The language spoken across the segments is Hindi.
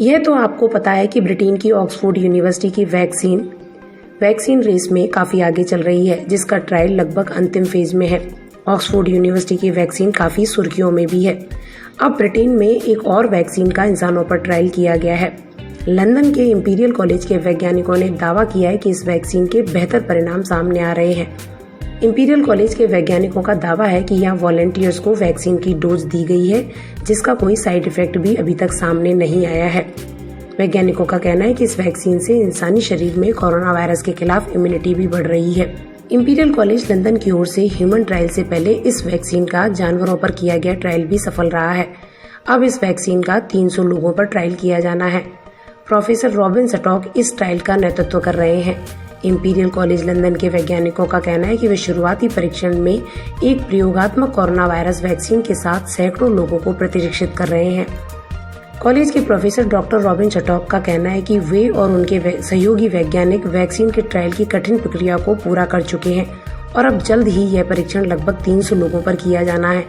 यह तो आपको पता है कि ब्रिटेन की ऑक्सफोर्ड यूनिवर्सिटी की वैक्सीन रेस में काफी आगे चल रही है, जिसका ट्रायल लगभग अंतिम फेज में है। ऑक्सफोर्ड यूनिवर्सिटी की वैक्सीन काफी सुर्खियों में भी है। अब ब्रिटेन में एक और वैक्सीन का इंसानों पर ट्रायल किया गया है। लंदन के इंपीरियल कॉलेज के वैज्ञानिकों ने दावा किया है कि इस वैक्सीन के बेहतर परिणाम सामने आ रहे हैं। इंपीरियल कॉलेज के वैज्ञानिकों का दावा है कि यहाँ वॉलंटियर्स को वैक्सीन की डोज दी गई है, जिसका कोई साइड इफेक्ट भी अभी तक सामने नहीं आया है। वैज्ञानिकों का कहना है कि इस वैक्सीन से इंसानी शरीर में कोरोना वायरस के खिलाफ इम्यूनिटी भी बढ़ रही है। इंपीरियल कॉलेज लंदन की ओर से ह्यूमन ट्रायल से पहले इस वैक्सीन का जानवरों पर किया गया ट्रायल भी सफल रहा है। अब इस वैक्सीन का 300 लोगों पर ट्रायल किया जाना है। प्रोफेसर रॉबिन सटॉक इस ट्रायल का नेतृत्व कर रहे हैं। इंपीरियल कॉलेज लंदन के वैज्ञानिकों का कहना है कि वे शुरुआती परीक्षण में एक प्रयोगात्मक कोरोना वायरस वैक्सीन के साथ सैकड़ों लोगों को प्रतिरक्षित कर रहे हैं। कॉलेज के प्रोफेसर डॉक्टर रॉबिन सटॉक का कहना है कि वे और उनके सहयोगी वैज्ञानिक वैक्सीन के ट्रायल की कठिन प्रक्रिया को पूरा कर चुके हैं और अब जल्द ही यह परीक्षण लगभग 300 लोगों पर किया जाना है।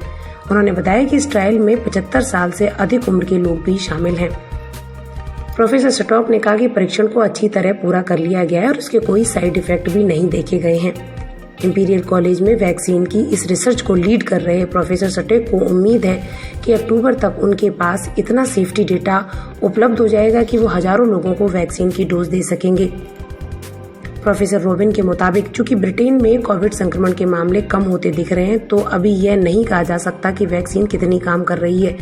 उन्होंने बताया कि इस ट्रायल में 75 साल से अधिक उम्र के लोग भी शामिल हैं। प्रोफेसर सटॉक ने कहा कि परीक्षण को अच्छी तरह पूरा कर लिया गया है और इसके कोई साइड इफेक्ट भी नहीं देखे गए हैं। इंपीरियल कॉलेज में वैक्सीन की इस रिसर्च को लीड कर रहे प्रोफेसर सटॉक को उम्मीद है कि अक्टूबर तक उनके पास इतना सेफ्टी डेटा उपलब्ध हो जाएगा कि वो हजारों लोगों को वैक्सीन की डोज दे सकेंगे। प्रोफेसर रॉबिन के मुताबिक चूंकि ब्रिटेन में कोविड संक्रमण के मामले कम होते दिख रहे हैं, तो अभी यह नहीं कहा जा सकता कि वैक्सीन कितनी काम कर रही है।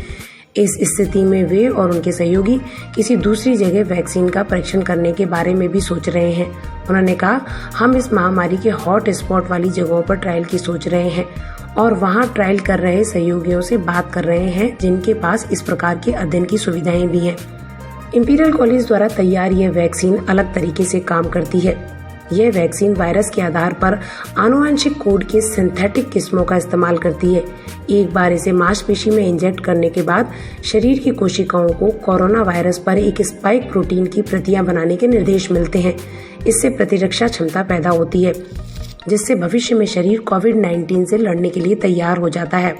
इस स्थिति में वे और उनके सहयोगी किसी दूसरी जगह वैक्सीन का परीक्षण करने के बारे में भी सोच रहे हैं। उन्होंने कहा, हम इस महामारी के हॉट स्पॉट वाली जगहों पर ट्रायल की सोच रहे हैं और वहां ट्रायल कर रहे सहयोगियों से बात कर रहे हैं जिनके पास इस प्रकार के अध्ययन की सुविधाएं भी हैं। इंपीरियल कॉलेज द्वारा तैयार यह वैक्सीन अलग तरीके से काम करती है। यह वैक्सीन वायरस के आधार पर आनुवंशिक कोड के सिंथेटिक किस्मों का इस्तेमाल करती है। एक बार इसे मांसपेशी में इंजेक्ट करने के बाद शरीर की कोशिकाओं को कोरोना वायरस पर एक स्पाइक प्रोटीन की प्रतियां बनाने के निर्देश मिलते हैं। इससे प्रतिरक्षा क्षमता पैदा होती है, जिससे भविष्य में शरीर कोविड-19 से लड़ने के लिए तैयार हो जाता है।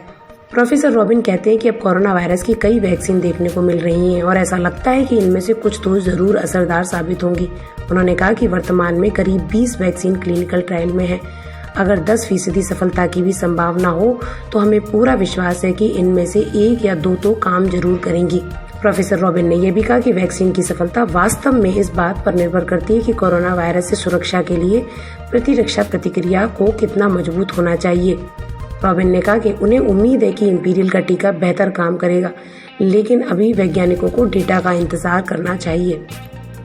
प्रोफेसर रॉबिन कहते हैं कि अब कोरोना वायरस की कई वैक्सीन देखने को मिल रही हैं और ऐसा लगता है कि इनमें से कुछ तो जरूर असरदार साबित होंगी। उन्होंने कहा कि वर्तमान में करीब 20 वैक्सीन क्लिनिकल ट्रायल में है। अगर 10% सफलता की भी संभावना हो तो हमें पूरा विश्वास है कि इनमें से 1 या 2 तो काम जरूर करेंगी। प्रोफेसर रॉबिन ने यह भी कहा कि वैक्सीन की सफलता वास्तव में इस बात पर निर्भर करती है कि कोरोना वायरस से सुरक्षा के लिए प्रतिरक्षा प्रतिक्रिया को कितना मजबूत होना चाहिए। रॉबिन ने कहा कि उन्हें उम्मीद है कि इंपीरियल का टीका बेहतर काम करेगा, लेकिन अभी वैज्ञानिकों को डेटा का इंतजार करना चाहिए।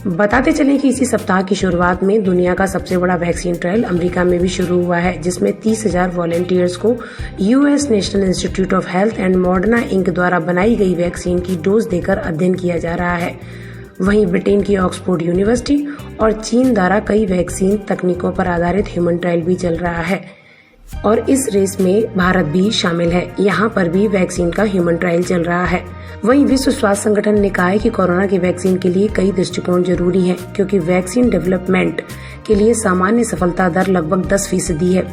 बताते चलें कि इसी सप्ताह की शुरुआत में दुनिया का सबसे बड़ा वैक्सीन ट्रायल अमेरिका में भी शुरू हुआ है, जिसमें 30,000 वॉलंटियर्स को US national institute of health and Moderna Inc द्वारा बनाई गई वैक्सीन की डोज देकर अध्ययन किया जा रहा है। वहीं ब्रिटेन की ऑक्सफोर्ड यूनिवर्सिटी और चीन द्वारा कई वैक्सीन तकनीकों पर आधारित ह्यूमन ट्रायल भी चल रहा है और इस रेस में भारत भी शामिल है। यहाँ पर भी वैक्सीन का ह्यूमन ट्रायल चल रहा है। वहीं विश्व स्वास्थ्य संगठन ने कहा है कि कोरोना की वैक्सीन के लिए कई दृष्टिकोण जरूरी हैं, क्योंकि वैक्सीन डेवलपमेंट के लिए सामान्य सफलता दर लगभग 10% है।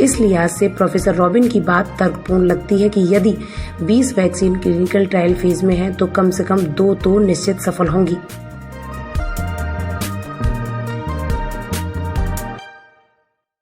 इस लिहाज से प्रोफेसर रॉबिन की बात तर्कपूर्ण लगती है कि यदि 20 वैक्सीन क्लिनिकल ट्रायल फेज में है तो कम से कम 2 तो निश्चित सफल होंगी।